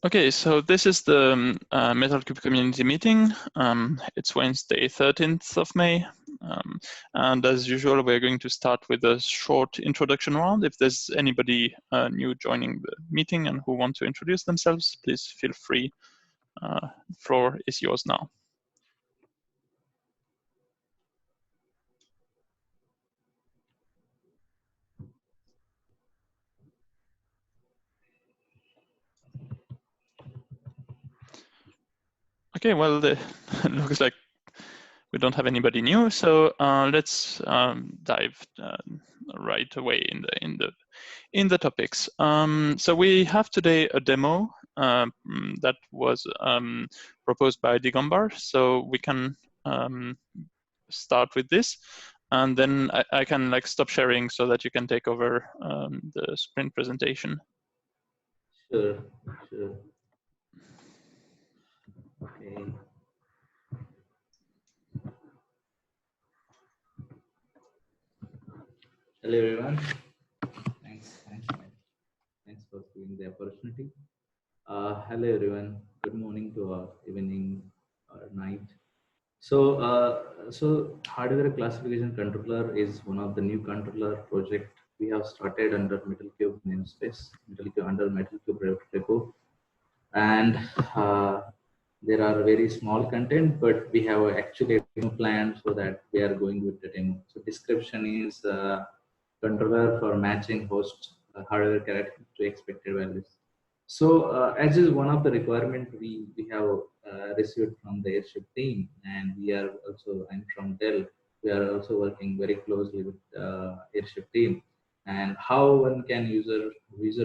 Okay, so this is the Metal3 Community meeting. It's Wednesday, 13th of May. And as usual, we're going to start with a short introduction round. If there's anybody new joining the meeting and who want to introduce themselves, please feel free. The floor is yours now. Okay, well, it looks like we don't have anybody new, so let's dive right away in the topics. So we have today a demo that was proposed by Digambar, so we can start with this, and then I can like stop sharing so that you can take over the sprint presentation. Sure. Okay. Hello everyone. Thanks for giving the opportunity. Hello everyone. Good morning to evening or night. So hardware classification controller is one of the new controller project we have started under Metal3 namespace, under Metal3 repo, and there are very small content, but we have actually a demo plan so that we are going with the demo. So description is controller for matching host hardware character to expected values. So as is one of the requirement we have received from the airship team, and we are also, I'm from Dell, we are also working very closely with airship team, and how one can user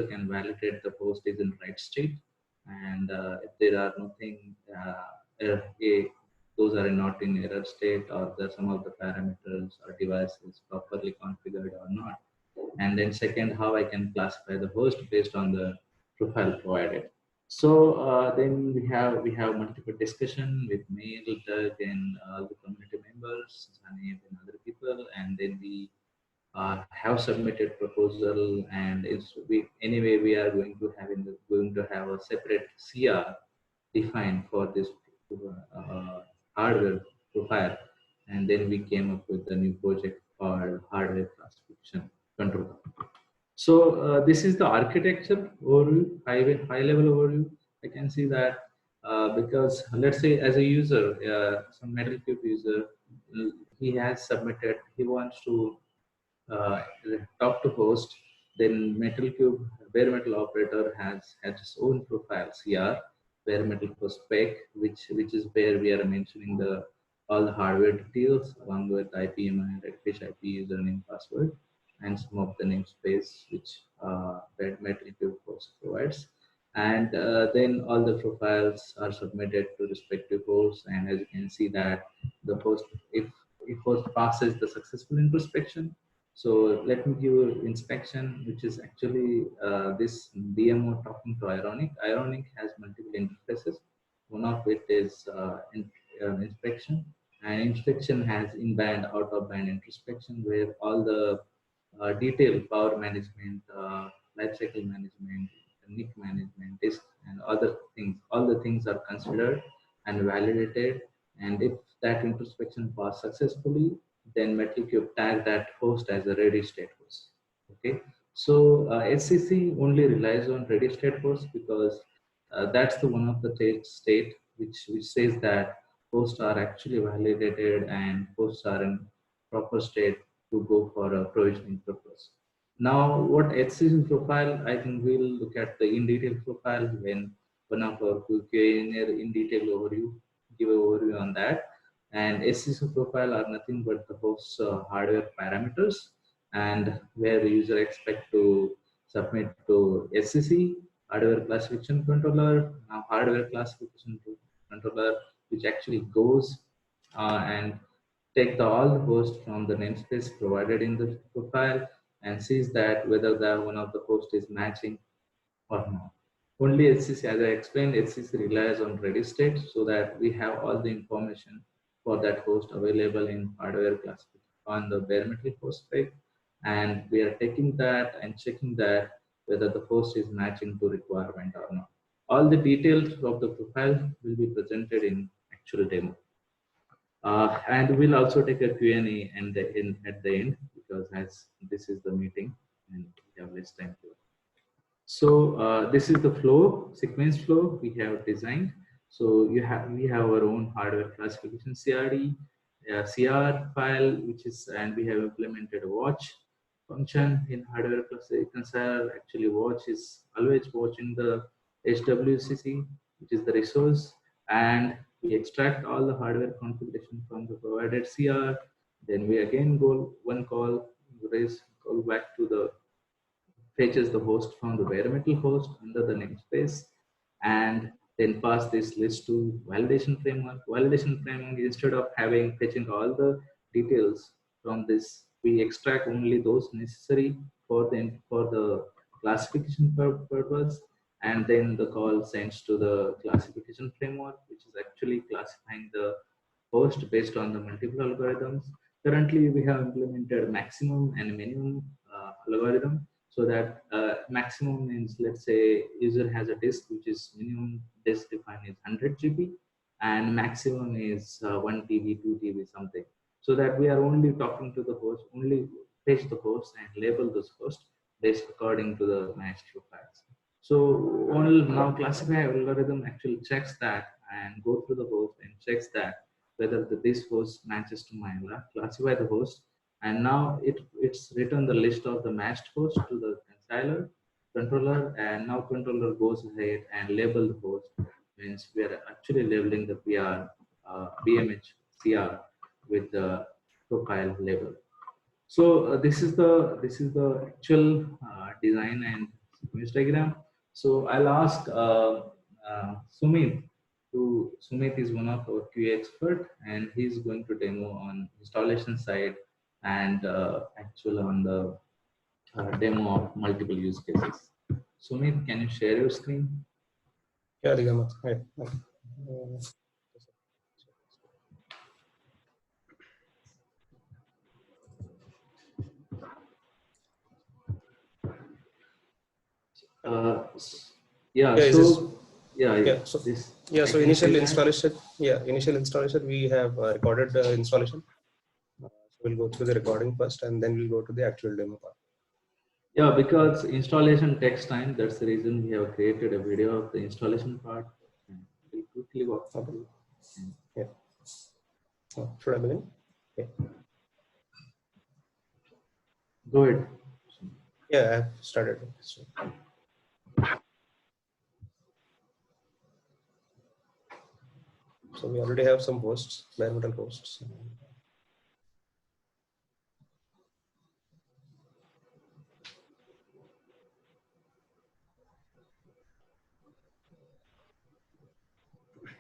can validate the host is in right state, and if there are nothing those are not in error state, or some of the parameters or devices properly configured or not. And then second, how I can classify the host based on the profile provided. So then we have multiple discussion with Mail, Doug, and the community members, Zanev and other people, and then we have submitted proposal, and anyway we are going to have a separate CR defined for this hardware profile, and then we came up with a new project called hardware classification controller. So this is the architecture overview, high level overview. I can see that because let's say as a user, some Metal3 user, he has submitted, he wants to uh, talk to host, then Metal3 bare metal operator has its own profile CR, bare metal for spec, which is where we are mentioning the all the hardware details along with IPMI, Redfish IP, username, password, and some of the namespace which Metal3 host provides. And then all the profiles are submitted to respective hosts, and as you can see that the host, if host passes the successful introspection, so let me give you inspection, which is actually this DMO talking to Ironic. Ironic has multiple interfaces. One of it is inspection, and inspection has in-band, out-of-band introspection, where all the detailed power management, lifecycle management, NIC management, disk, and other things, all the things are considered and validated. And if that introspection passed successfully, then Metal3 tag that host as a ready state host. Okay, so SCC only relies on ready state host because that's the one of the state which says that hosts are actually validated and hosts are in proper state to go for a provisioning purpose. Now, what HCC profile, I think we'll look at the in detail profile when one of our QA in detail overview, give an overview on that. And SCC profile are nothing but the host hardware parameters, and where the user expect to submit to SCC, hardware classification controller. Now, hardware classification controller, which actually goes and take all the hosts from the namespace provided in the profile and sees that whether the one of the host is matching or not. Only HCC, as I explained, HCC relies on ready state so that we have all the information for that host available in hardware classification on the bare metal host spec, and we are taking that and checking that whether the host is matching to requirement or not. all the details of the profile will be presented in actual demo. And we'll also take a Q&A at the end, because as this is the meeting and we have less time to. So this is the flow, sequence flow we have designed. So we have our own hardware classification CRD, CR file, which is, and we have implemented a watch function in hardware classifier. Actually, watch is always watching the HWCC, which is the resource, and we extract all the hardware configuration from the provided CR. Then we again go one call, call back to the fetches the host from the bare metal host under the namespace, and then pass this list to validation framework. Validation framework, instead of fetching all the details from this, we extract only those necessary for the classification purpose, and then the call sends to the classification framework, which is actually classifying the host based on the multiple algorithms. Currently, we have implemented maximum and minimum algorithm, so that maximum means, let's say user has a disk which is minimum disk defined is 100 GB, and maximum is 1 TB, 2 TB something, so that we are only talking to the host, only fetch the host and label this host based according to the matched profiles. So now classify algorithm actually checks that and go through the host and checks that whether this host matches to my classify the host, and now it's written the list of the matched host to the compiler controller, and now controller goes ahead and label the host. Means we are actually labeling the PR BMH CR with the profile label. So this is the actual design and sequence diagram. So I'll ask Sumit. Sumit is one of our QA expert, and he's going to demo on installation side and actual on the demo of multiple use cases. Sumit, can you share your screen? Yeah, Digamat. Hi. So initial installation. Yeah, initial installation. We have recorded the installation. So we'll go through the recording first, and then we'll go to the actual demo part. Yeah, because installation takes time. That's the reason we have created a video of the installation part. We'll quickly walk through. Yeah. So should I begin? Okay. Go ahead. Yeah, I've started. So we already have some hosts, bare metal hosts.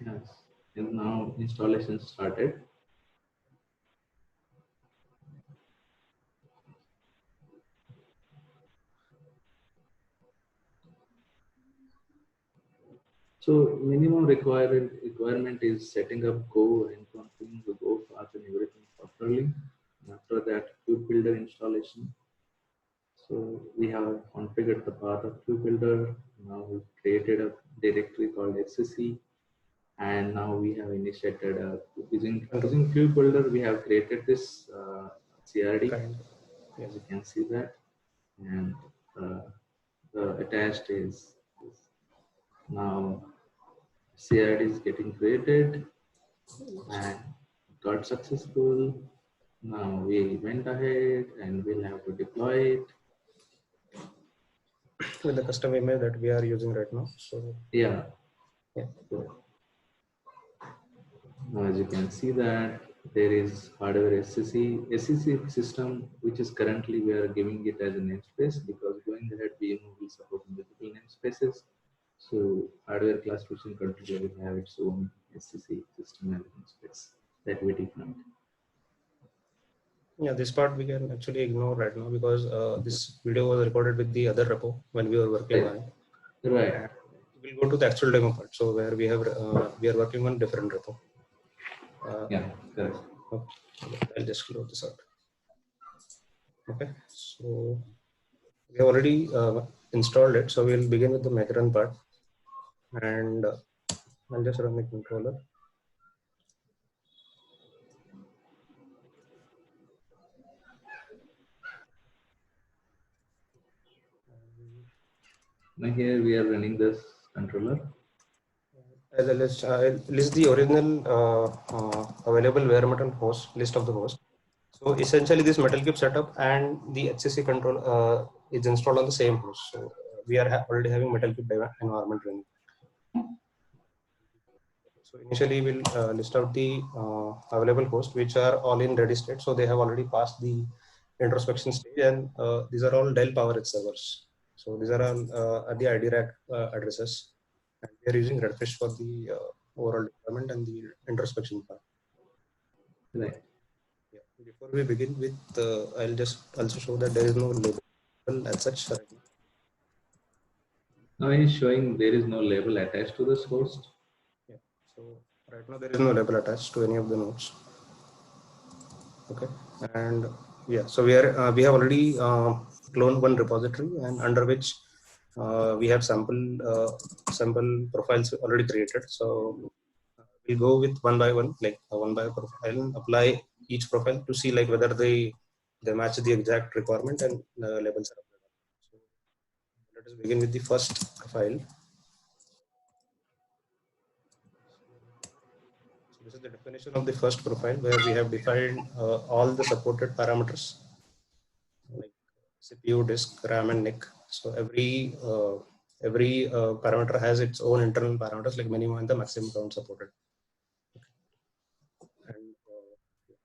Yes, and now installation started. So minimum requirement is setting up Go and configuring the Go path and everything properly. After that, Cube Builder installation. So we have configured the path of Cube Builder. Now we've created a directory called SCC, and now we have initiated using Cube Builder. We have created this CRD. As you can see that, and the attached is now CRD is getting created and got successful. Now we went ahead and we'll have to deploy it with the custom image that we are using right now. So yeah. So, now as you can see that there is hardware SCC system, which is currently we are giving it as a namespace, because going ahead we will support multiple namespaces. So hardware classification controller will have its own SCC system and namespace that we defined. Yeah, this part we can actually ignore right now, because this video was recorded with the other repo when we were working on it. Right. We'll go to the actual demo part. So where we have we are working on different repo. Yeah, correct. Okay, I'll just close this out. Okay, so we have already installed it. So we'll begin with the make run part. and I'll just run the controller. Now here we are running this controller. I'll list the original available bare metal host list of the host. So essentially, this Metal3 setup and the HCC control is installed on the same host. So we are already having Metal3 environment running. So initially, we'll list out the available hosts, which are all in ready state. So they have already passed the introspection stage, and these are all Dell PowerEdge servers. So these are all at the ID rack addresses, and we are using Redfish for the overall deployment and the introspection part. Right. Yeah. Before we begin with, I'll just also show that there is no label as such. Now it is showing there is no label attached to this host. Yeah. So right now there is no label attached to any of the nodes. Okay. And yeah, so we have already cloned one repository, and under which we have sample profiles already created. So we'll go with one by one, like one by profile, and apply each profile to see like whether they match the exact requirement and labels are applied. So let us begin with the first profile. So this is the definition of the first profile, where we have defined all the supported parameters like CPU, disk, RAM, and NIC. So every parameter has its own internal parameters like minimum and the maximum count supported. And so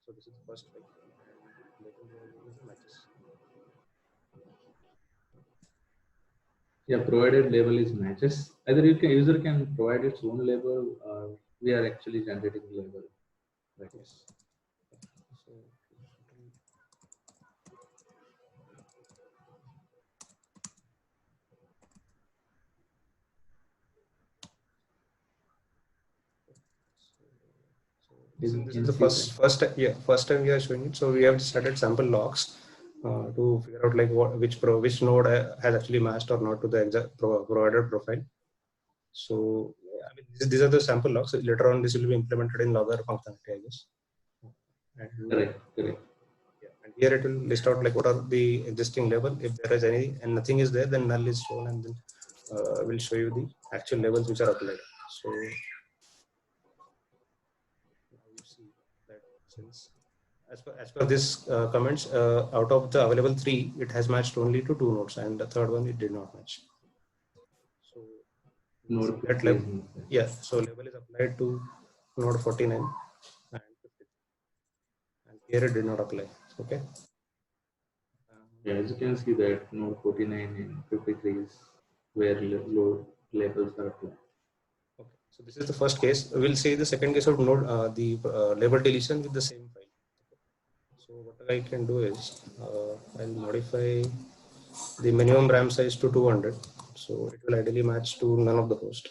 this is the first file. And later we are using the matches. Yeah, provided label is matches. Either user can provide its own label, or we are actually generating the label. Right. Yes. So this is the first time we are showing it. So we have started sample logs to figure out like which node has actually matched or not to the exact provided profile. So I mean, these are the sample logs. So later on, this will be implemented in logger functionality, I guess. And, Correct. yeah, and here it will list out like what are the existing label. If there is any and nothing is there, then null is shown, and then we'll show you the actual labels which are applied. So now you see that since as per this comments, out of the available 3, it has matched only to 2 nodes, and the third one it did not match. So Node that level, yeah. So label is applied to node 49 and 53, and here it did not apply. Okay. Yeah, as you can see that node 49 and 53 is where load labels are applied. Okay. So this is the first case. We'll see the second case of node the label deletion with the same file. Okay. So what I can do is I'll modify the minimum RAM size to 200. So it will ideally match to none of the host.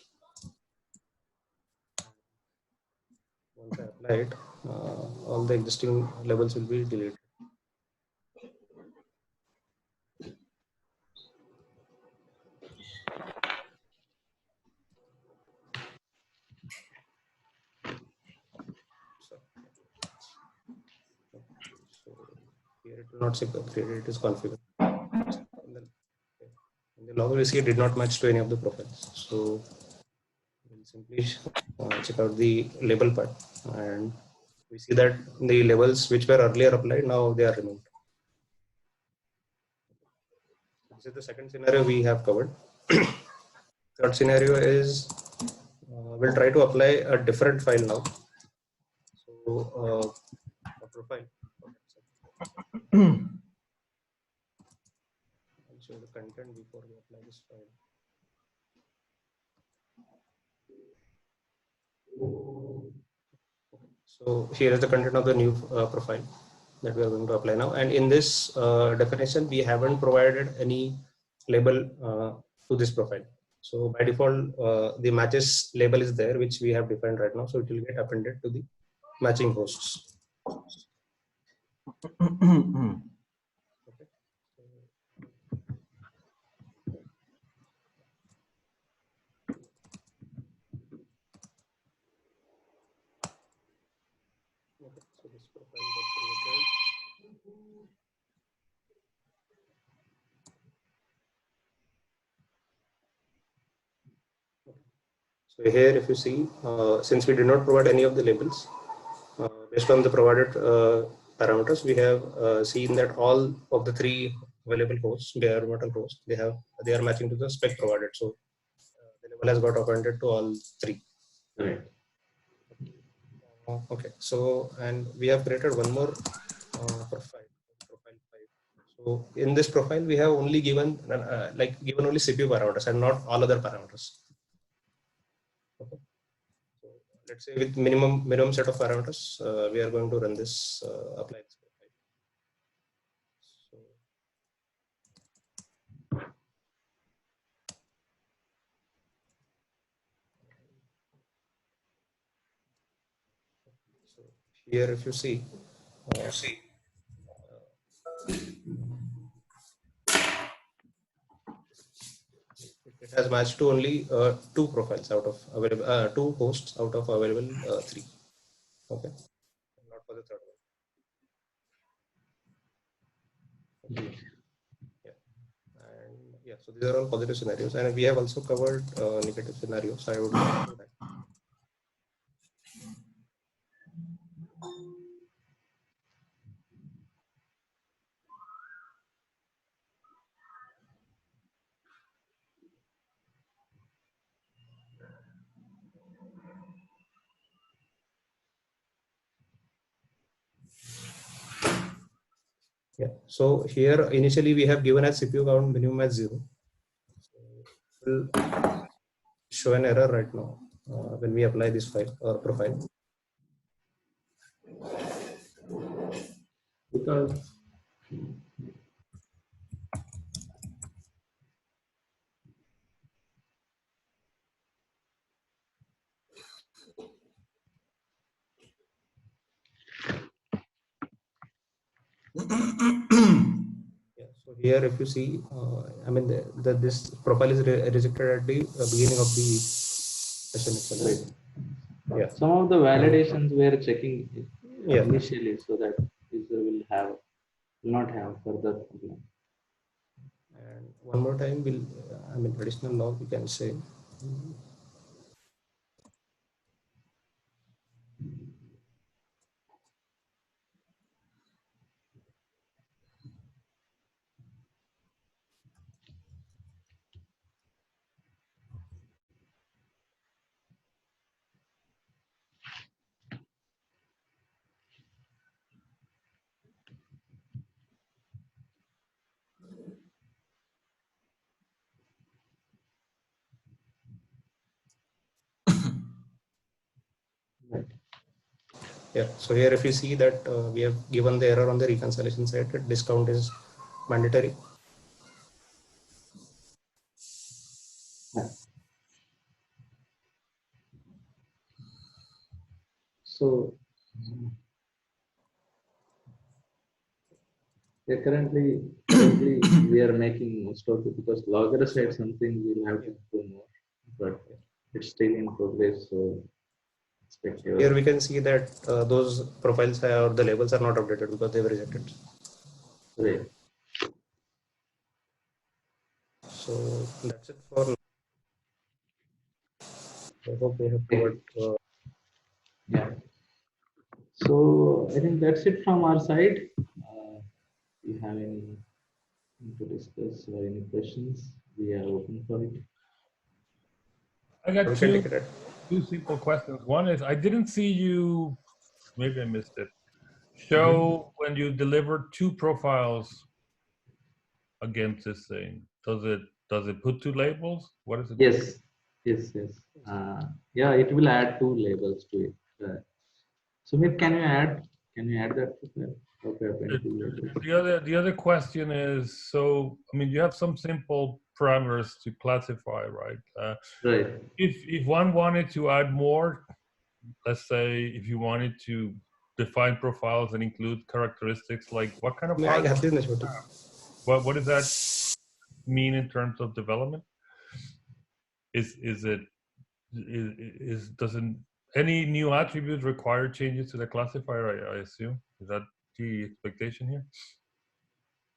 Once I apply it, all the existing labels will be deleted. So here it will not say created, it is configured. In the log we see it did not match to any of the profiles. So we'll simply check out the label part, and we see that the labels which were earlier applied, now they are removed. This is the second scenario we have covered. Third scenario is we'll try to apply a different file now. So a profile. I'll show the content before we apply this file. So here is the content of the new profile that we are going to apply now. And in this definition, we haven't provided any label to this profile. So by default, the matches label is there, which we have defined right now. So it will get appended to the matching hosts. Okay. this profile got created. So here, if you see, since we did not provide any of the labels, based on the provided parameters, we have seen that all of the three available hosts, bare metal hosts, they are matching to the spec provided. So the label has got appended to all three. Right. Okay. So, and we have created one more profile 5. So in this profile, we have only given given only CPU parameters and not all other parameters. Okay. So let's say with minimum set of parameters, we are going to run this apply this profile. So here, if you see, it has matched to only two profiles out of available, two hosts out of available three. Okay, not for the third one. Okay. Yeah, and yeah, so these are all positive scenarios, and we have also covered negative scenarios. I would like to that. Yeah. So here initially we have given as CPU count minimum as 0. So we'll show an error right now when we apply this file or profile. Because Yeah, so here if you see, I mean this profile is rejected at the beginning of the session itself. right. Yeah. Some of the validations we are checking Yeah. initially so that user will not have further problem. And one more time, we'll I mean additional log we can say. Right. Yeah, so here if you see that we have given the error on the reconciliation side, that discount is mandatory. Yeah. So currently we are making most of it because logger side something we'll have to do more, but it's still in progress. So Here we can see that those profiles or the labels are not updated because they were rejected. right. So that's it for now. I hope we have covered. Yeah. So I think that's it from our side. If you have anything to discuss or any questions, we are open for it. I got We can take it. two simple questions. One is I didn't see you, maybe I missed it, show when you delivered two profiles against this thing. Does it put two labels? What is it? Yes. Yeah, it will add two labels to it. Sumit, can you add that profile? The other question is, so I mean, you have some simple parameters to classify, right? Right. If one wanted to add more, let's say if you wanted to define profiles and include characteristics, like what kind of what does that mean in terms of development? Doesn't any new attributes require changes to the classifier, I assume? Is that the expectation here?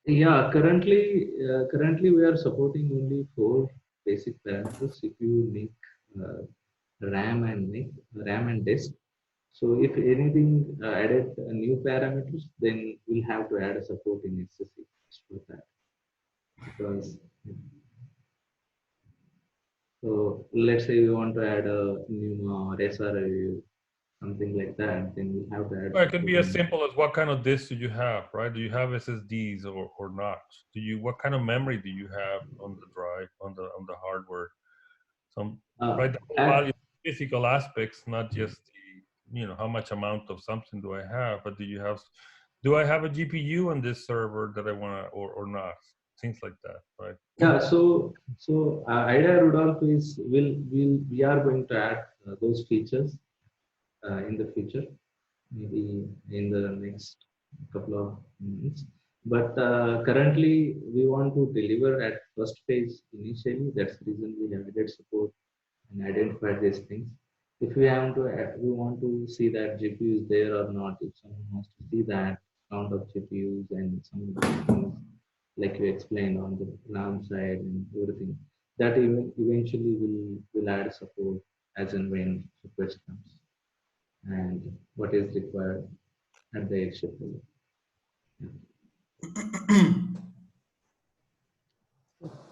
Yeah, currently we are supporting only 4 basic parameters: CPU, NIC, RAM and disk. So if anything added new parameters, then we'll have to add a support in SSC for that. Because so let's say we want to add a new SRI, something like that, then we'll have to add. Or it can be as support in simple as what kind of disk do you have, right? Do you have SSDs or not? What kind of memory do you have on the drive, on the hardware? Some right, the whole value physical aspects, not just the, how much amount of something do I have, but do I have a GPU on this server that I want to, or not? Things like that, right? Yeah, so idea, Rudolph, is we are going to add those features in the future, maybe in the next couple of minutes. But currently, we want to deliver at first phase initially. That's the reason we have added support and identified these things. If we have to, we want to see that GPU is there or not. If someone wants to see that count of GPUs and some of these things, like you explained on the RAM side and everything, that eventually will add support as and when request comes and what is required at the edge level.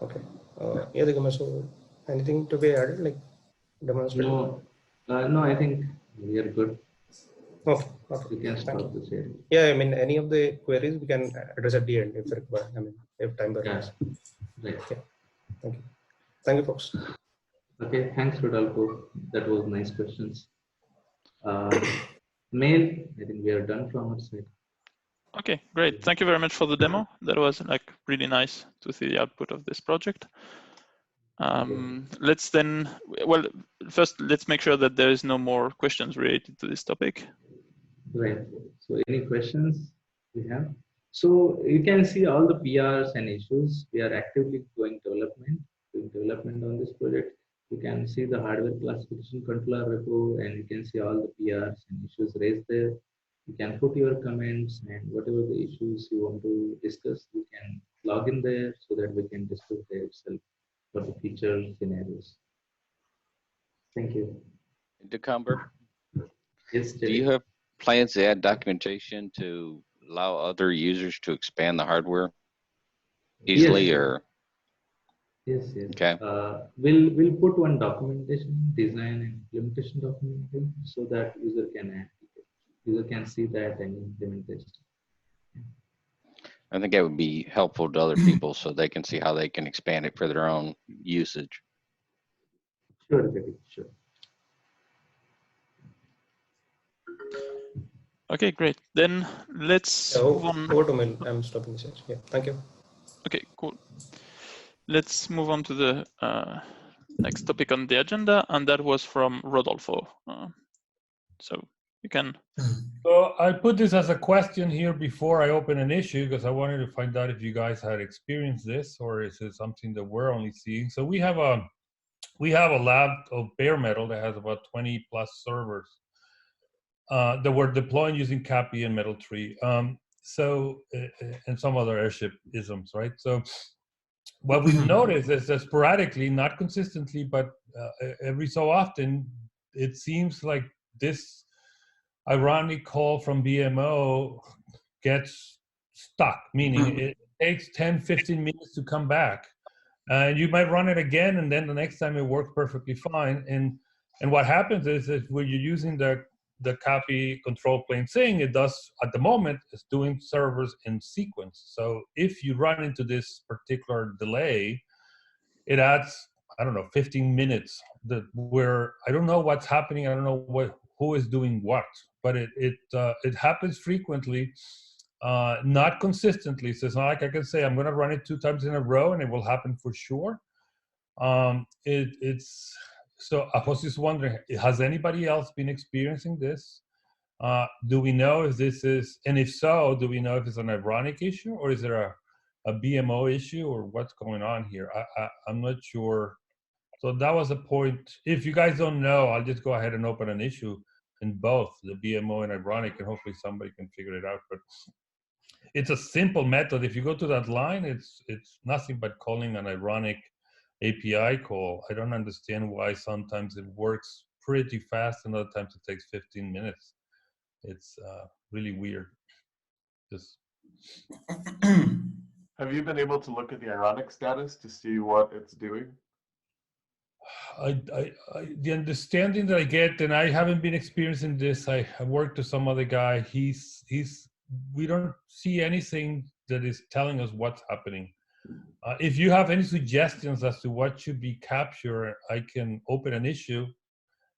Okay. Yeah, so anything to be added, like demonstrating? No, I think we are good. Okay. We can stop the sharing. Yeah, I mean, any of the queries we can address at the end if required. I mean, if time permits. Yeah. Right. Okay. Thank you. Thank you, folks. Okay, thanks, Rodolfo. That was nice questions. Mail, I think we are done from our side. Okay, great. Thank you very much for the demo. That was like really nice to see the output of this project. Let's then, well, first let's make sure that there is no more questions related to this topic. Right. So any questions we have? So you can see all the PRs and issues. We are actively doing development on this project. You can see the hardware classification controller repo, and you can see all the PRs and issues raised there. You can put your comments and whatever the issues you want to discuss, you can log in there so that we can discuss there itself for the future scenarios. Thank you. Decumber, Yes, do you have plans to add documentation to allow other users to expand the hardware easily? Yes. Or Yes. okay, We'll put one documentation, design and implementation documentation, so that user can see that and implement it. I think that would be helpful to other people so they can see how they can expand it for their own usage. Sure, Jagdeep, sure. Okay, great. Then let's move on. Over to mail. I'm stopping this. Yeah, thank you. Okay, cool. Let's move on to the next topic on the agenda, and that was from Rodolfo. So you can. So I put this as a question here before I open an issue because I wanted to find out if you guys had experienced this or is it something that we're only seeing. So we have a lab of bare metal that has about 20 plus servers that we're deploying using CAPI and Metal3. And some other airship isms, right? So what we've noticed is that sporadically, not consistently, but every so often, it seems like this ironic call from BMO gets stuck, meaning it takes 10, 15 minutes to come back. And you might run it again, and then the next time it works perfectly fine. And what happens is that when you're using the copy control plane thing, it does, at the moment, it's doing servers in sequence. So if you run into this particular delay, it adds, I don't know, 15 minutes where I don't know what's happening. I don't know who is doing what, but it happens frequently, not consistently. So it's not like I can say I'm going to run it 2 times in a row and it will happen for sure. So I was just wondering, has anybody else been experiencing this? Do we know if this is, and if so, do we know if it's an ironic issue or is there a BMO issue or what's going on here? I'm not sure. So that was a point. If you guys don't know, I'll just go ahead and open an issue in both the BMO and ironic, and hopefully somebody can figure it out. But it's a simple method. If you go to that line, it's nothing but calling an ironic API call. I don't understand why sometimes it works pretty fast and other times it takes 15 minutes. It's really weird. Just Have you been able to look at the ironic status to see what it's doing? The understanding that I get, and I haven't been experiencing this. I worked with some other guy. We don't see anything that is telling us what's happening. If you have any suggestions as to what should be captured, I can open an issue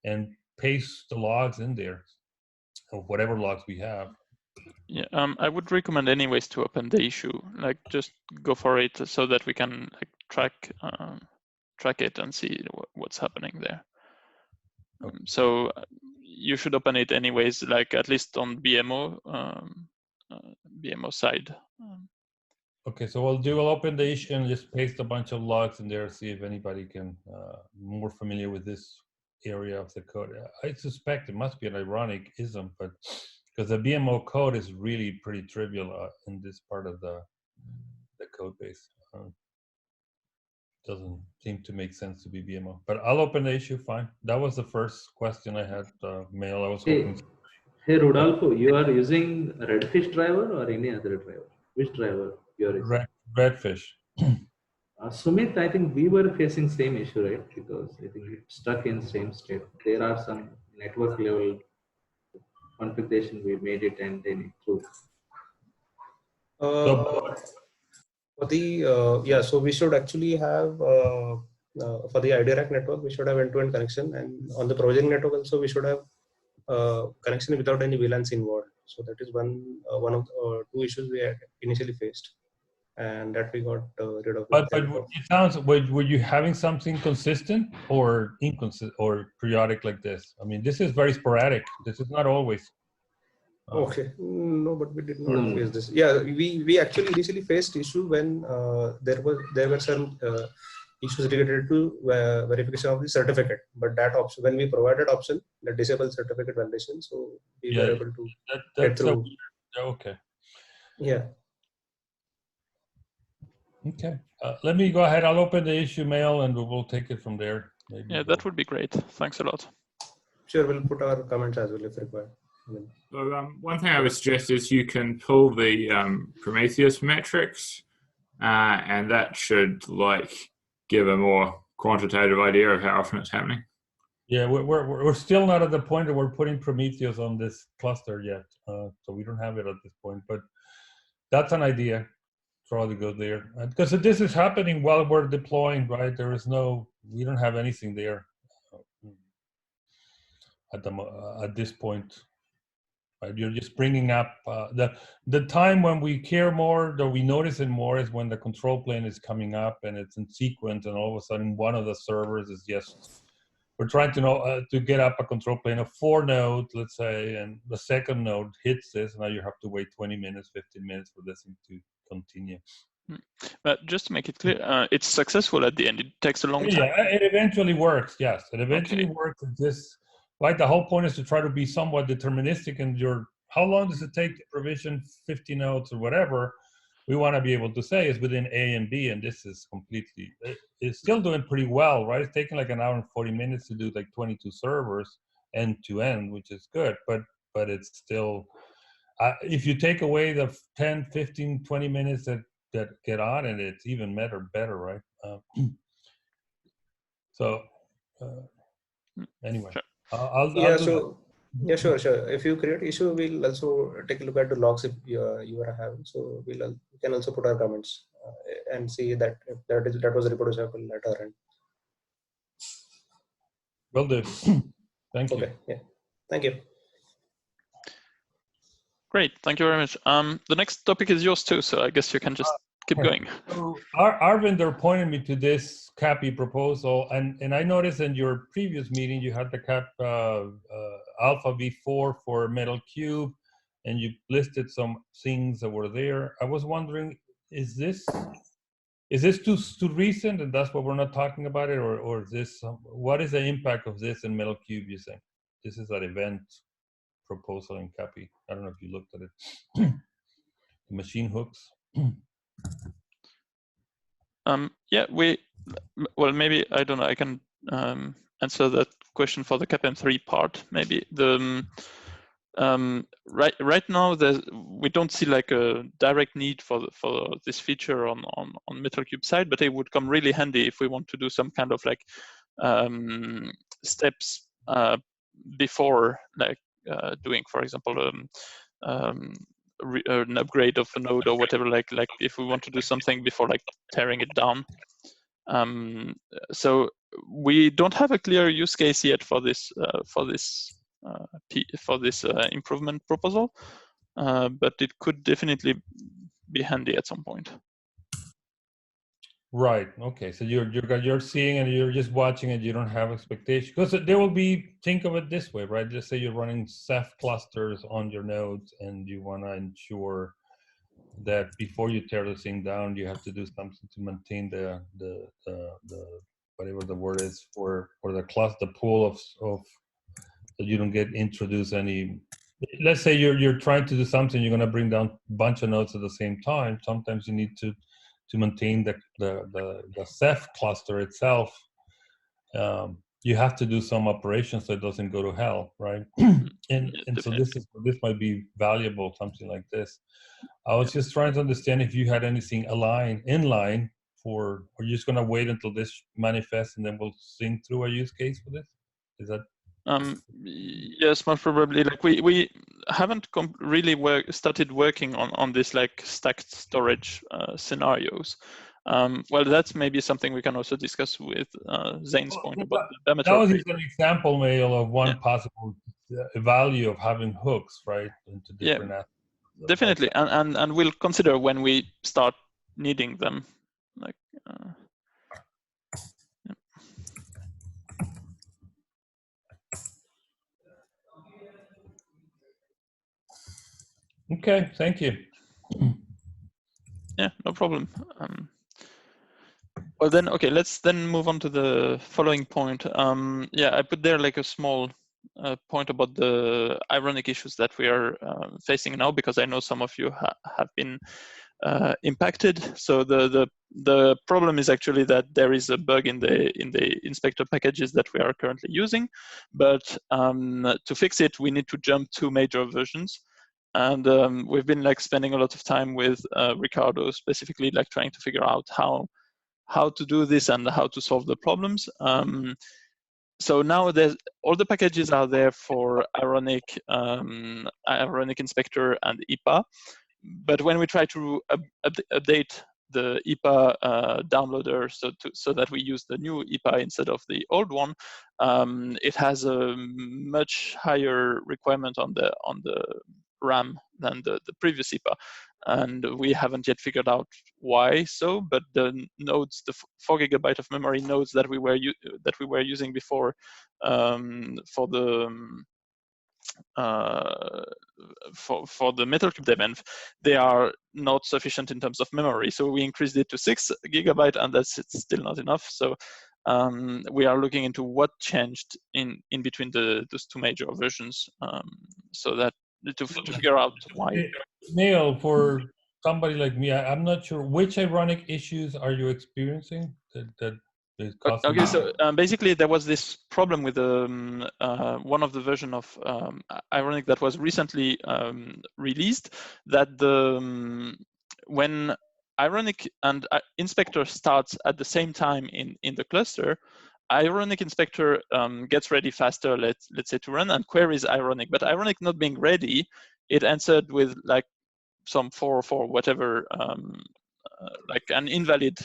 and paste the logs in there, or whatever logs we have. Yeah, I would recommend anyways to open the issue, like just go for it so that we can like track it and see what's happening there. So you should open it anyways, like at least on BMO side. Okay, so we'll open the issue and just paste a bunch of logs in there, see if anybody can more familiar with this area of the code. I suspect it must be an ironic ism, but because the BMO code is really pretty trivial in this part of the code base. Doesn't seem to make sense to be BMO, but I'll open the issue. Fine. That was the first question I had. Mail. I was hoping. Hey Rodolfo, you are using Redfish driver or any other driver? Which driver you are using? Redfish. Sumit, I think we were facing same issue, right? Because I think it's stuck in same state. There are some network level configuration we made it and then it through. For the so we should actually have for the ID rack network we should have end-to-end connection, and on the provisioning network also we should have connection without any VLANs involved. So that is one of two issues we had initially faced, and that we got rid of. But it sounds, were you having something consistent or inconsistent or periodic like this? I mean, this is very sporadic. This is not always. Okay, no, but we did not face this. Yeah, we actually initially faced issue when there were some issues related to verification of the certificate. But that option, when we provided option, the disable certificate validation, so we were able to get through. Okay. Yeah. Okay. Let me go ahead. I'll open the issue mail and we'll take it from there. Maybe yeah, that would be great. Thanks a lot. Sure, we'll put our comments as well if required. So one thing I would suggest is you can pull the Prometheus metrics, and that should like give a more quantitative idea of how often it's happening. Yeah, we're still not at the point that we're putting Prometheus on this cluster yet, so we don't have it at this point. But that's an idea. Probably go there because this is happening while we're deploying, right? We don't have anything there at this point. Right? You're just bringing up the time when we care more, that we notice it more, is when the control plane is coming up and it's in sequence, and all of a sudden one of the servers is just, we're trying to know to get up a control plane of 4 nodes, let's say, and the second node hits this. Now you have to wait 20 minutes, 15 minutes for this thing to continue. But just to make it clear, it's successful at the end. It takes a long time. Yeah, it eventually works. Yes, it eventually works. It's just, right, the whole point is to try to be somewhat deterministic in how long does it take to provision 50 nodes or whatever. We want to be able to say is within A and B, and this is completely, it's still doing pretty well, right? It's taking like an hour and 40 minutes to do like 22 servers end to end, which is good, but it's still, if you take away the 10, 15, 20 minutes that get on, and it's even better, right? Anyway, sure. If you create issue, we'll also take a look at the logs if you are having. So we can also put our comments and see that if that was reproducible at our end. Will do. Thank you. Okay. Yeah. Thank you. Great. Thank you very much. The next topic is yours too, so I guess you can just keep going. So our vendor pointed me to this CAPI proposal, and I noticed in your previous meeting you had the CAP Alpha v4 for Metal Cube, and you listed some things that were there. I was wondering, is this Is this too recent, and that's why we're not talking about it, or is this what is the impact of this in Metal Cube? You think this is an event proposal in copy? I don't know if you looked at it. Machine hooks. Yeah, well, maybe, I don't know, I can answer that question for the CAPM3 part. Maybe right now we don't see like a direct need for this feature on Metal Cube side, but it would come really handy if we want to do some kind of like steps before, like doing, for example, an upgrade of a node or whatever, like if we want to do something before like tearing it down. So we don't have a clear use case yet for this improvement proposal, but it could definitely be handy at some point. Right. Okay. So you're seeing and you're just watching and you don't have expectation, because there will be, think of it this way, right? Just say you're running Ceph clusters on your nodes and you want to ensure that before you tear the thing down, you have to do something to maintain the whatever the word is for the cluster, the pool of so you don't get introduced any. Let's say you're trying to do something, you're going to bring down a bunch of nodes at the same time. Sometimes you need to maintain the Ceph cluster itself. You have to do some operations so it doesn't go to hell, right? and so this might be valuable, something like this. I was just trying to understand if you had anything in line for, or you're just going to wait until this manifests and then we'll think through a use case for this. Is that? Yes, most probably. Like we haven't really started working on this like stacked storage scenarios. Well, that's maybe something we can also discuss with Zane's point about the diameter. That was just an example, Mail, of one possible value of having hooks, right, into different aspects. Definitely, and we'll consider when we start needing them. Like. Okay, thank you. Yeah, no problem. Well then, okay, let's then move on to the following point. Yeah, I put there like a small point about the ironic issues that we are facing now, because I know some of you have been impacted. So the problem is actually that there is a bug in the inspector packages that we are currently using, but to fix it, we need to jump 2 major versions. And we've been like spending a lot of time with Ricardo, specifically like trying to figure out how to do this and how to solve the problems. So now all the packages are there for Ironic Inspector and IPA, but when we try to update the IPA downloader so that we use the new IPA instead of the old one, it has a much higher requirement on the RAM than the previous IPA, and we haven't yet figured out why so. But the nodes, the 4 GB of memory nodes that we were using before for the Metal Cube dev, they are not sufficient in terms of memory. So we increased it to 6 GB, and that's still not enough. So we are looking into what changed in between those 2 major versions, so that to figure out why. Neil, for somebody like me, I'm not sure which ironic issues are you experiencing that is causing. Okay, so basically there was this problem with one of the version of Ironic that was recently released, that when Ironic and Inspector starts at the same time in the cluster, Ironic Inspector gets ready faster, let's say, to run, and queries Ironic. But Ironic not being ready, it answered with like some 404 whatever, like an invalid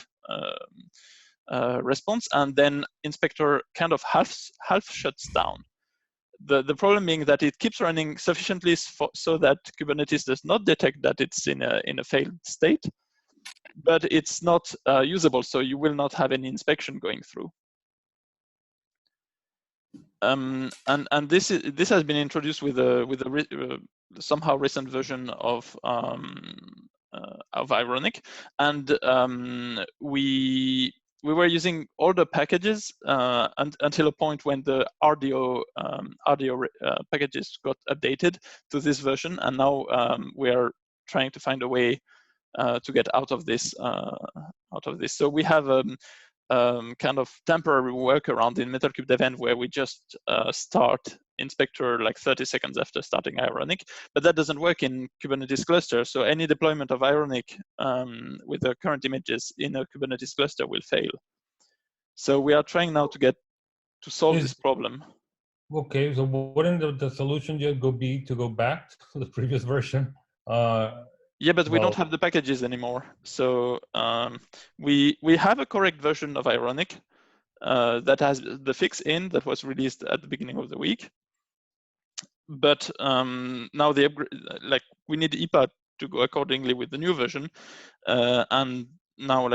response, and then Inspector kind of half shuts down. The problem being that it keeps running sufficiently so that Kubernetes does not detect that it's in a failed state, but it's not usable, so you will not have any inspection going through. And this has been introduced with a somehow recent version of Ironic, and we were using older packages until a point when the RDO packages got updated to this version, and now we are trying to find a way to get out of this. So we have kind of temporary workaround in Metal3 Dev where we just start inspector like 30 seconds after starting Ironic, but that doesn't work in Kubernetes cluster. So any deployment of Ironic with the current images in a Kubernetes cluster will fail. So we are trying now to solve this problem. Okay, so wouldn't the solution just be to go back to the previous version? Yeah, but we don't have the packages anymore. So we have a correct version of Ironic that has the fix in that was released at the beginning of the week. But now we need IPA to go accordingly with the new version, and now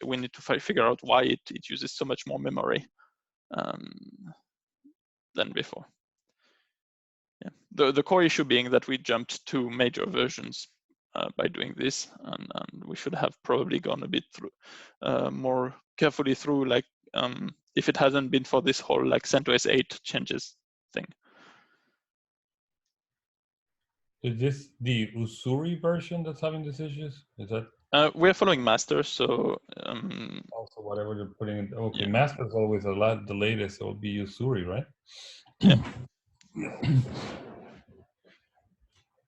we need to figure out why it uses so much more memory than before. Yeah, the core issue being that we jumped 2 major versions by doing this, and we should have probably gone a bit through more carefully through, if it hasn't been for this whole CentOS 8 changes thing. Is this the Usuri version that's having these issues? Is that? We're following master, so also whatever you're putting in. Okay, yeah. master is always the latest. So it'll be Usuri, right? Yeah.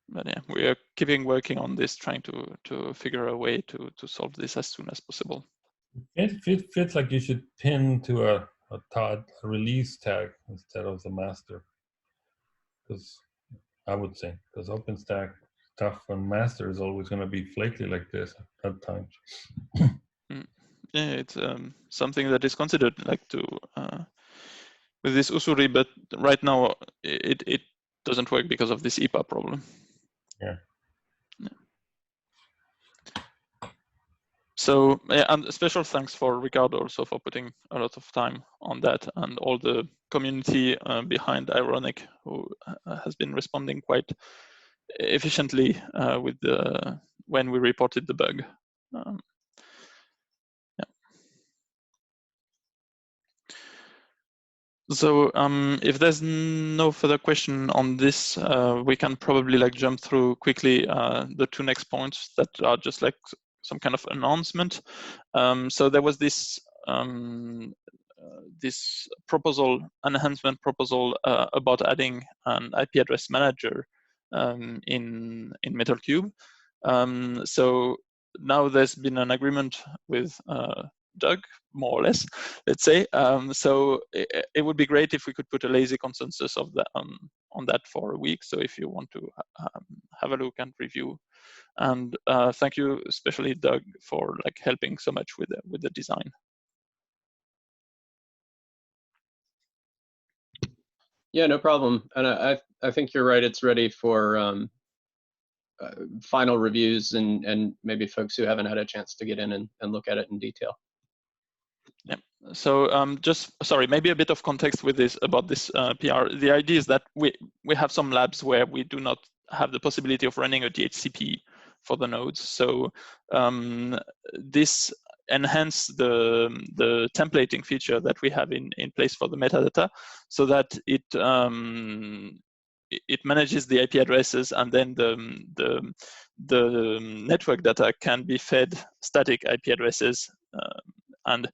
But yeah, we are keeping working on this, trying to figure a way to solve this as soon as possible. It feels like you should pin to a release tag instead of the master, because I would say because OpenStack stuff on master is always going to be flaky like this at times. Yeah, it's something that is considered with this Usuri, but right now it doesn't work because of this IPA problem. Yeah. So, and special thanks for Ricardo also for putting a lot of time on that, and all the community behind Ironic, who has been responding quite efficiently with when we reported the bug. So if there's no further question on this, we can probably jump through quickly the 2 next points that are just some kind of announcement. So there was this this enhancement proposal about adding an IP address manager in Metal3. So now there's been an agreement with Doug, more or less, let's say. So it would be great if we could put a lazy consensus of that on that for a week. So if you want to have a look and review, and thank you especially Doug for helping so much with the design. Yeah, no problem. And I think you're right. It's ready for final reviews and maybe folks who haven't had a chance to get in and look at it in detail. Yeah. So just sorry, maybe a bit of context with this about this PR. The idea is that we have some labs where we do not have the possibility of running a DHCP for the nodes. So this enhance the templating feature that we have in place for the metadata, so that it manages the IP addresses, and then the network data can be fed static IP addresses, and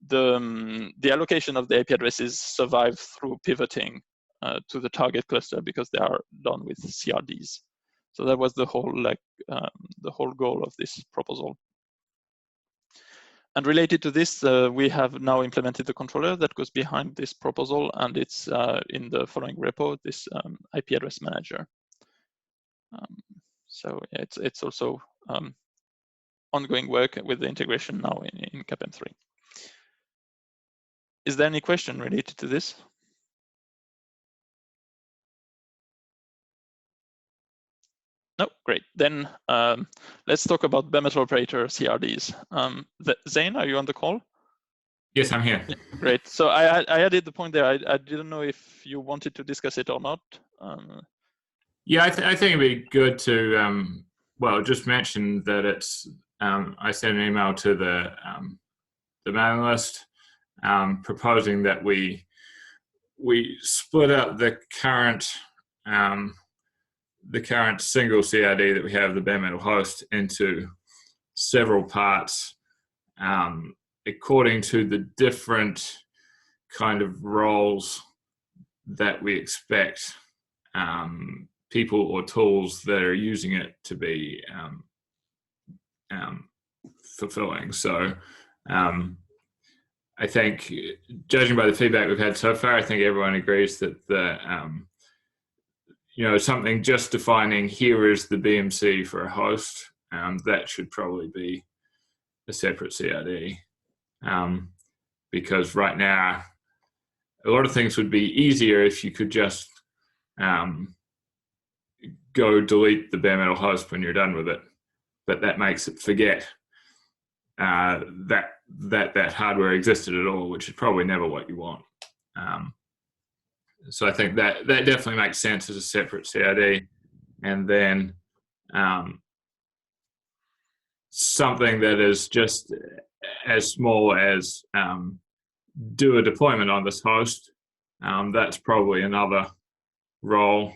the allocation of the IP addresses survive through pivoting to the target cluster because they are done with CRDs. So that was the whole the whole goal of this proposal. And related to this, we have now implemented the controller that goes behind this proposal, and it's in the following repo, this IP address manager. So yeah, it's also ongoing work with the integration now in CapM3. Is there any question related to this? No, great. Then let's talk about bare metal operator CRDs. Zane, are you on the call? Yes, I'm here. Great. So I added the point there. I didn't know if you wanted to discuss it or not. Yeah, I think it'd be good to well, just mention that it's. I sent an email to the mailing list proposing that we split up the current single CID that we have, the bare metal host, into several parts according to the different kind of roles that we expect people or tools that are using it to be fulfilling. So I think, judging by the feedback we've had so far, I think everyone agrees that something just defining here is the BMC for a host, that should probably be a separate CID. Because right now, a lot of things would be easier if you could just go delete the bare metal host when you're done with it. But that makes it forget that hardware existed at all, which is probably never what you want. So I think that definitely makes sense as a separate CID. And then something that is just as small as do a deployment on this host, that's probably another role.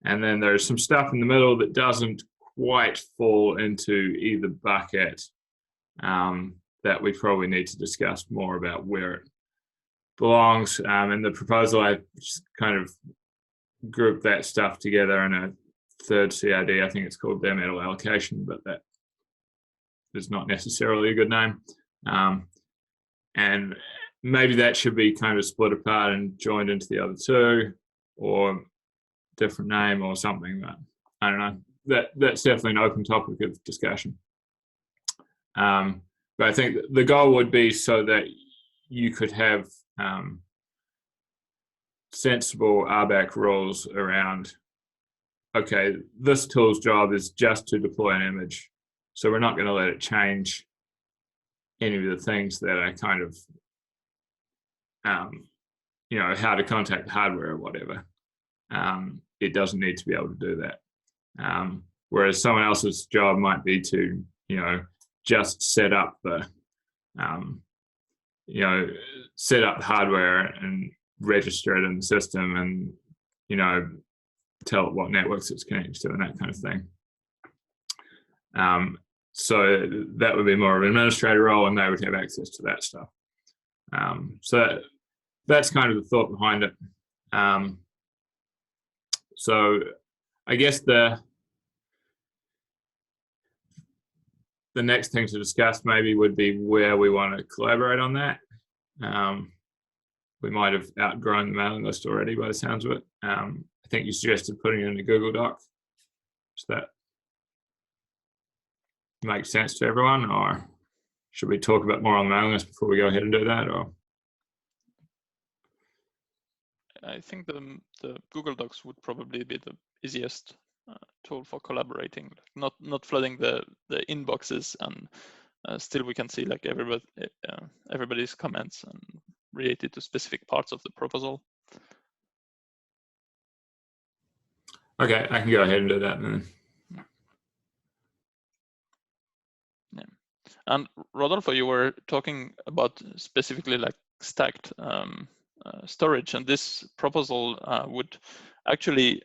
And then there's some stuff in the middle that doesn't quite fall into either bucket that we probably need to discuss more about where it belongs. In the proposal, I just kind of grouped that stuff together in a third CID. I think it's called bare metal allocation, but that is not necessarily a good name. And maybe that should be kind of split apart and joined into the other two, or different name or something. But I don't know. That's definitely an open topic of discussion. But I think the goal would be so that you could have sensible RBAC rules around, okay, this tool's job is just to deploy an image. So we're not going to let it change any of the things that are kind of, how to contact the hardware or whatever. It doesn't need to be able to do that. Whereas someone else's job might be to, just set up the, set up the hardware and register it in the system and, tell it what networks it's connected to and that kind of thing. So that would be more of an administrator role, and they would have access to that stuff. So that's kind of the thought behind it. So I guess the next thing to discuss maybe would be where we want to collaborate on that. We might have outgrown the mailing list already by the sounds of it. I think you suggested putting it in a Google Doc. Does that make sense to everyone, or should we talk about more on the mailing list before we go ahead and do that? Or I think the Google Docs would probably be the easiest tool for collaborating, not flooding the inboxes, and still we can see like everybody's comments and related to specific parts of the proposal. Okay, I can go ahead and do that then. Yeah. And Rodolfo, you were talking about specifically like stacked storage, and this proposal would actually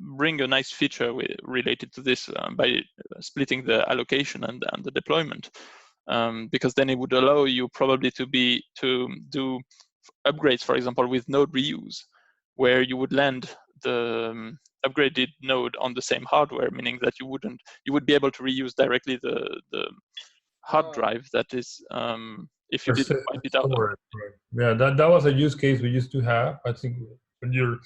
bring a nice feature related to this by splitting the allocation and the deployment, because then it would allow you probably to do upgrades, for example, with node reuse, where you would land the upgraded node on the same hardware, meaning that you would be able to reuse directly the hard drive that is if you didn't wipe it out. Right. Yeah, that was a use case we used to have. I think when you're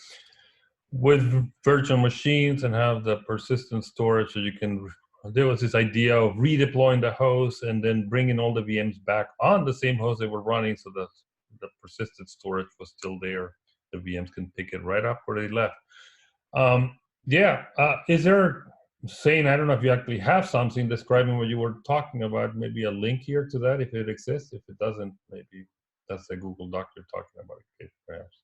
with virtual machines and have the persistent storage, so you can. There was this idea of redeploying the host and then bringing all the VMs back on the same host they were running, so that the persistent storage was still there. The VMs can pick it right up where they left. Is there, Shane, I don't know if you actually have something describing what you were talking about, maybe a link here to that if it exists. If it doesn't, maybe that's a Google Doc you're talking about, perhaps.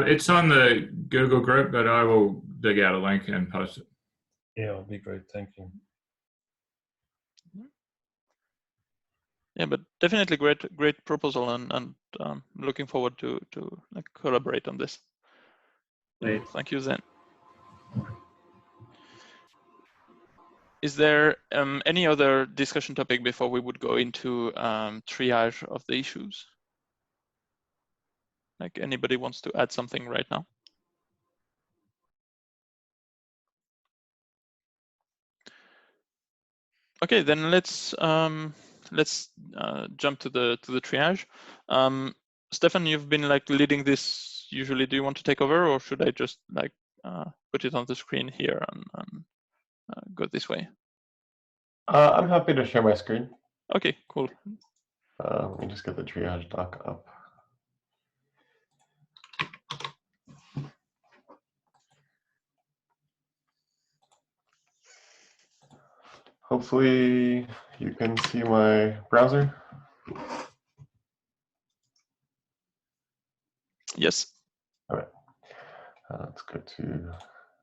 It's on the Google group, but I will dig out a link and post it. Yeah, it'll be great. Thank you. Yeah, but definitely great proposal, and looking forward to like collaborate on this. Right. Thank you, Zen. Is there any other discussion topic before we would go into triage of the issues? Like anybody wants to add something right now? Okay, then let's jump to the triage. Stefan, you've been like leading this usually. Do you want to take over, or should I just like put it on the screen here and go this way? I'm happy to share my screen. Okay, cool. Let me just get the triage doc up. Hopefully you can see my browser. Yes. All right. Let's go to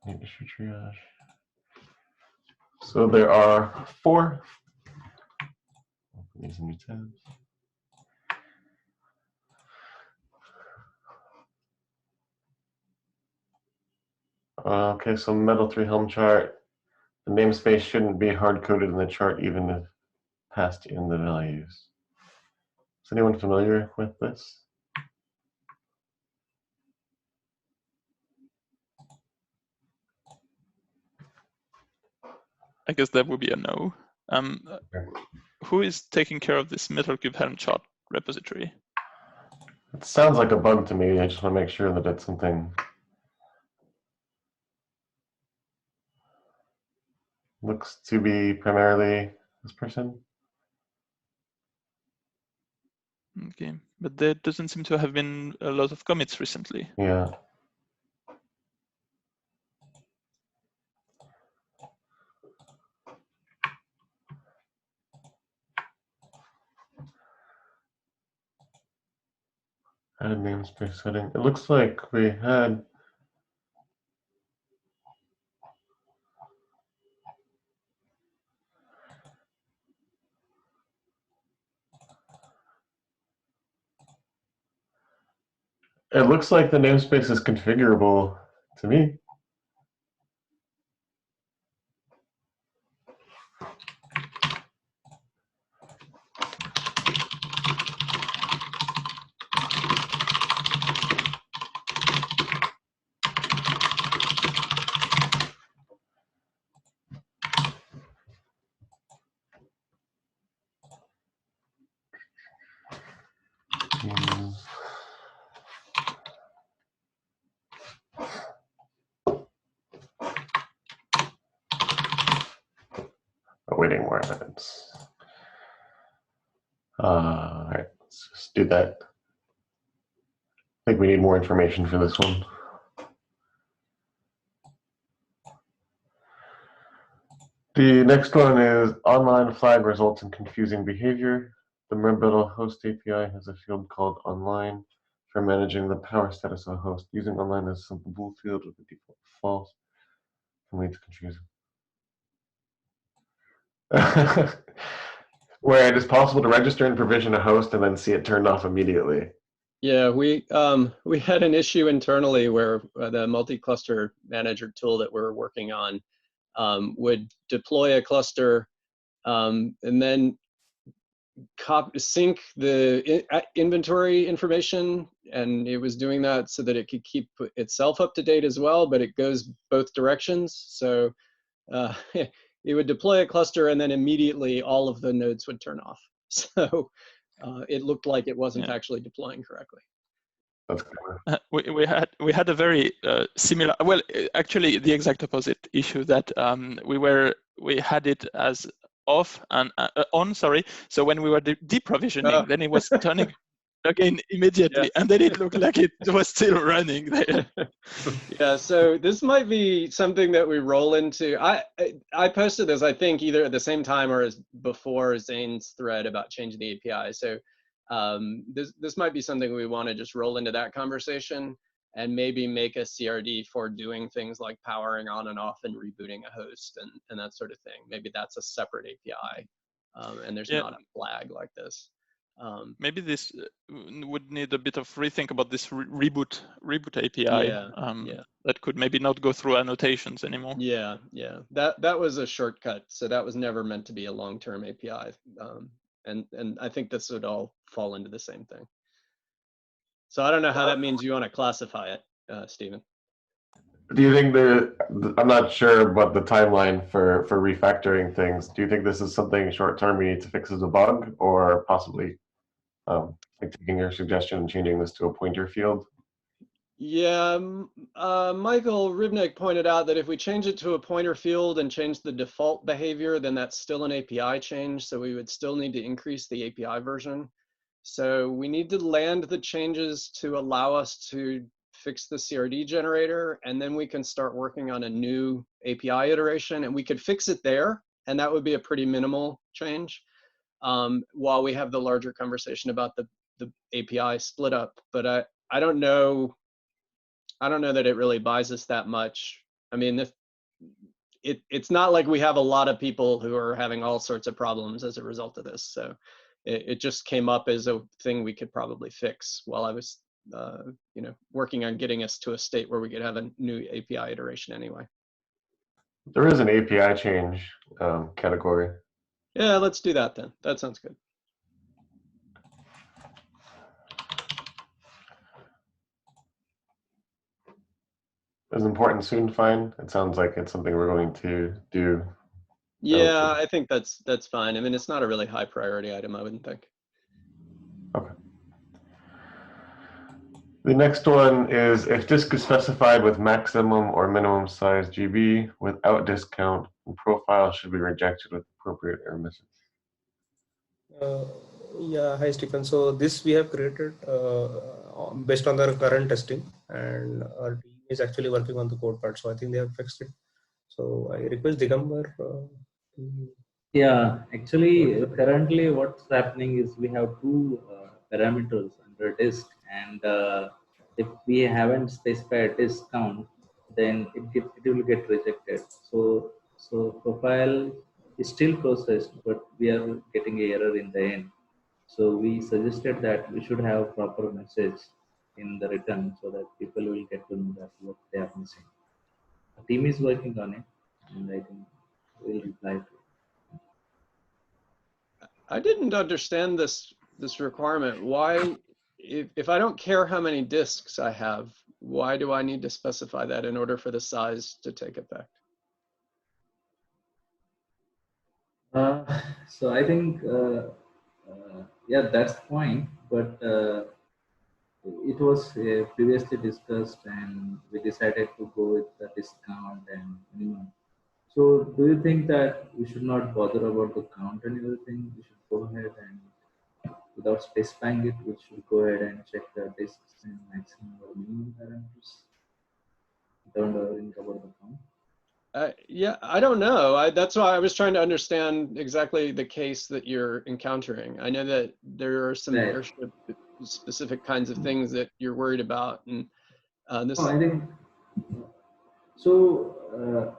new issue triage. So there are 4. Open these new tabs. Okay, so Metal3 Helm chart. The namespace shouldn't be hard-coded in the chart even if passed in the values. Is anyone familiar with this? I guess that would be a no. Who is taking care of this Metal3 Helm chart repository? It sounds like a bug to me. I just want to make sure that it's something. Looks to be primarily this person. Okay, but there doesn't seem to have been a lot of commits recently. Yeah. Add namespace setting. It looks like we had. It looks like the namespace is configurable to me. Awaiting more evidence. All right, let's just do that. I think we need more information for this one. The next one is online flag results in confusing behavior. The Metal host API has a field called online for managing the power status of a host. Using online as a simple bool field with the default false can lead to confusion. Where it is possible to register and provision a host and then see it turned off immediately. Yeah, we had an issue internally where the multi-cluster manager tool that we're working on would deploy a cluster and then sync the inventory information, and it was doing that so that it could keep itself up to date as well, but it goes both directions. So it would deploy a cluster and then immediately all of the nodes would turn off. So it looked like it wasn't actually deploying correctly. That's we had a very similar, well, actually the exact opposite issue, that we had it as off and on, sorry. So when we were deprovisioning, then it was turning again immediately, and then it looked like it was still running there. Yeah, so this might be something that we roll into. I posted this, I think, either at the same time or as before Zane's thread about changing the API. So this might be something we want to just roll into that conversation. and maybe make a CRD for doing things like powering on and off and rebooting a host and that sort of thing. Maybe that's a separate API, and there's not a flag like this. Maybe this would need a bit of rethink about this reboot API. That could maybe not go through annotations anymore. Yeah. That was a shortcut, so that was never meant to be a long-term API. And I think this would all fall into the same thing. So I don't know how that means you want to classify it, Stephen. Do you think I'm not sure about the timeline for refactoring things. Do you think this is something short term we need to fix as a bug, or possibly like taking your suggestion and changing this to a pointer field? Yeah, Michael Ribnick pointed out that if we change it to a pointer field and change the default behavior, then that's still an API change. So we would still need to increase the API version. So we need to land the changes to allow us to fix the CRD generator, and then we can start working on a new API iteration, and we could fix it there, and that would be a pretty minimal change, while we have the larger conversation about the API split up. But I don't know that it really buys us that much. I mean, it's not like we have a lot of people who are having all sorts of problems as a result of this. So it just came up as a thing we could probably fix while I was, working on getting us to a state where we could have a new API iteration anyway. There is an API change category. Yeah, let's do that then. That sounds good. Is important soon fine? It sounds like it's something we're going to do. Yeah, I think that's fine. I mean, it's not a really high priority item, I wouldn't think. Okay. The next one is if disk is specified with maximum or minimum size GB without discount, profile should be rejected with appropriate error message. Yeah, hi Stephen. So this we have created based on the current testing, and our team is actually working on the code part. So I think they have fixed it. So I request Digambar. Yeah, actually, currently what's happening is we have two parameters under disk, and if we haven't specified disk count, then it will get rejected. So profile is still processed, but we are getting an error in the end. So we suggested that we should have proper message in the return so that people will get to know that what they are missing. The team is working on it, and I think we'll reply to it. I didn't understand this requirement. Why, if I don't care how many disks I have, why do I need to specify that in order for the size to take effect? So I think, yeah, that's the point. But it was previously discussed, and we decided to go with the discount and minimum. So do you think that we should not bother about the count and everything? We should go ahead and, without specifying it, we should go ahead and check the disks and maximum or minimum parameters. Don't worry about the count. Yeah, I don't know. That's why I was trying to understand exactly the case that you're encountering. I know that there are some airship specific kinds of things that you're worried about, and this. I think so.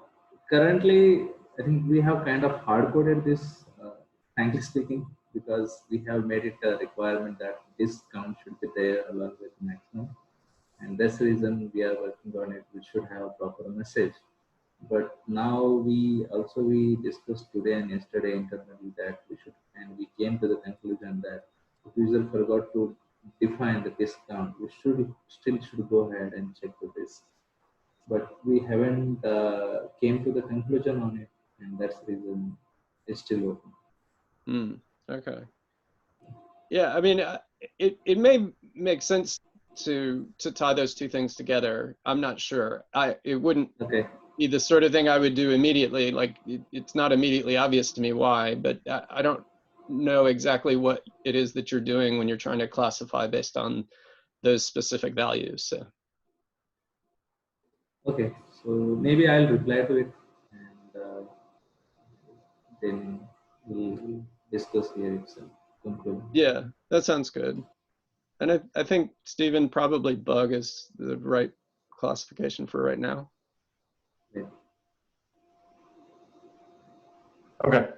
Currently, I think we have kind of hard-coded this, frankly speaking, because we have made it a requirement that this count should be there along with maximum, and that's the reason we are working on it. We should have proper message. But now we discussed today and yesterday internally that we should, and we came to the conclusion that if user forgot to define the discount, we should go ahead and check the disk. But we haven't came to the conclusion on it, and that's the reason it's still open. Okay. Yeah, I mean, it may make sense to tie those two things together. I'm not sure. It wouldn't be the sort of thing I would do immediately. Like it's not immediately obvious to me why, but I don't know exactly what it is that you're doing when you're trying to classify based on those specific values. So. Okay, so maybe I'll reply to it, and then we'll discuss here itself. Conclude. Yeah, that sounds good. And I think, Stephen, probably bug is the right classification for right now. Yeah. Okay.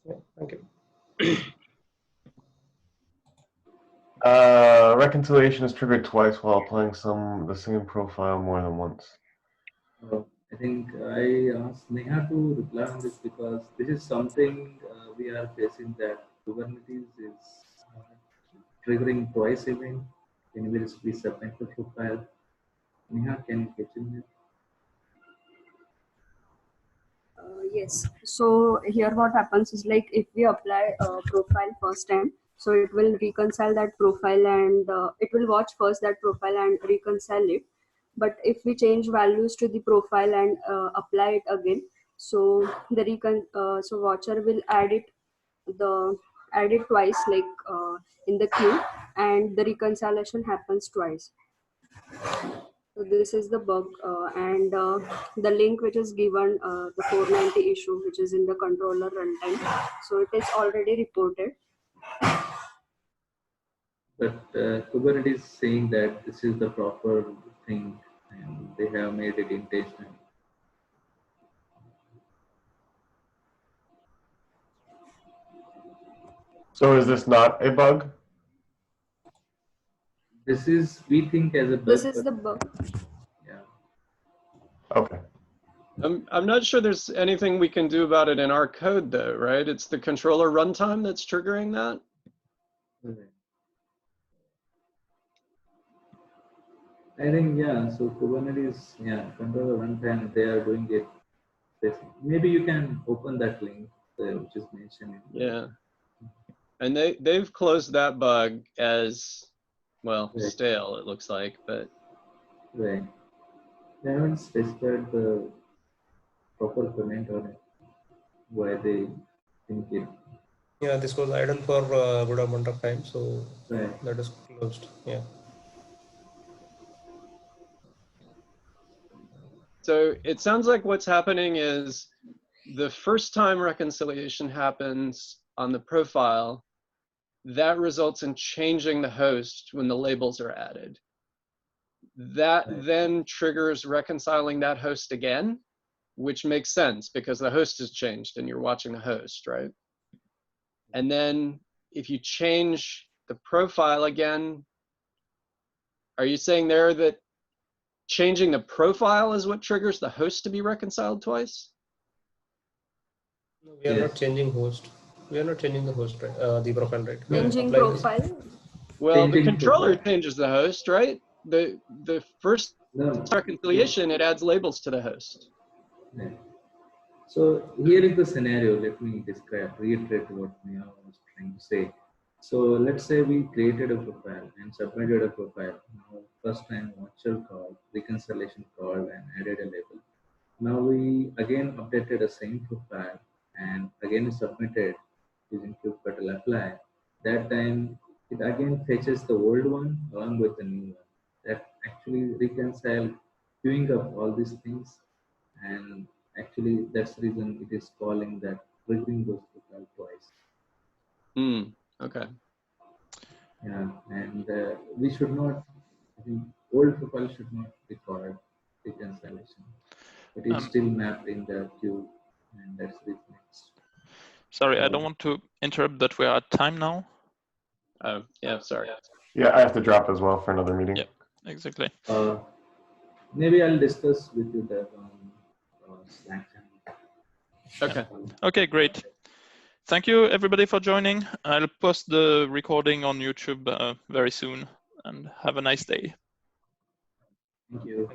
Yeah, thank you. Reconciliation is triggered twice while applying the same profile more than once. I think I asked Neha to reply on this because this is something we are facing, that Kubernetes is triggering twice event in which we submit the profile. Neha, can you catch in Yes. So here what happens is, like, if we apply a profile first time, so it will reconcile that profile and it will watch first that profile and reconcile it. But if we change values to the profile and apply it again, so the so watcher will add it twice, like in the queue, and the reconciliation happens twice. So this is the bug, and the link which is given, the 490 issue, which is in the controller runtime. So it is already reported. But Kubernetes is saying that this is the proper thing and they have made it intentional. So is this not a bug? This is, we think, as a bug. This is the bug. Yeah. Okay. I'm not sure there's anything we can do about it in our code, though, right? It's the controller runtime that's triggering that. Okay. I think, yeah, so Kubernetes, yeah, controller runtime, they are doing it. Maybe you can open that link which is mentioned. Yeah. And they've closed that bug as, well, Right. stale, it looks like, but. Right. They haven't specified the proper comment on it, why they think it. Yeah, this was idle for a good amount of time, so Right. that is closed. Yeah. So it sounds like what's happening is the first time reconciliation happens on the profile, that results in changing the host when the labels are added. That then triggers reconciling that host again, which makes sense because the host has changed and you're watching the host, right? And then if you change the profile again, are you saying there that changing the profile is what triggers the host to be reconciled twice? We are not changing host. We are not changing the host, right? The profile, right? Changing profile. Well, the Changing controller profile. changes the host, right? The first reconciliation, it adds labels to the host. Right. So here is the scenario. Let me reiterate what Neha was trying to say. So let's say we created a profile and submitted a profile. Now, first time watcher called, reconciliation called, and added a label. Now we again updated the same profile and again submitted using kubectl apply. That time it again fetches the old one along with the new one. That actually reconcile, queuing up all these things, and actually that's the reason it is calling that triggering those profile twice. Okay. Yeah, and we should not, I think old profile should not record reconciliation, but it's still mapped in the queue, and that's the next. Sorry, I don't want to interrupt, but we are at time now. Oh, yeah, sorry. Yeah, I have to drop as well for another meeting. Yeah, exactly. Maybe I'll discuss with you that on Slack channel. Okay. Okay, great. Thank you everybody for joining. I'll post the recording on YouTube very soon, and have a nice day. Thank you.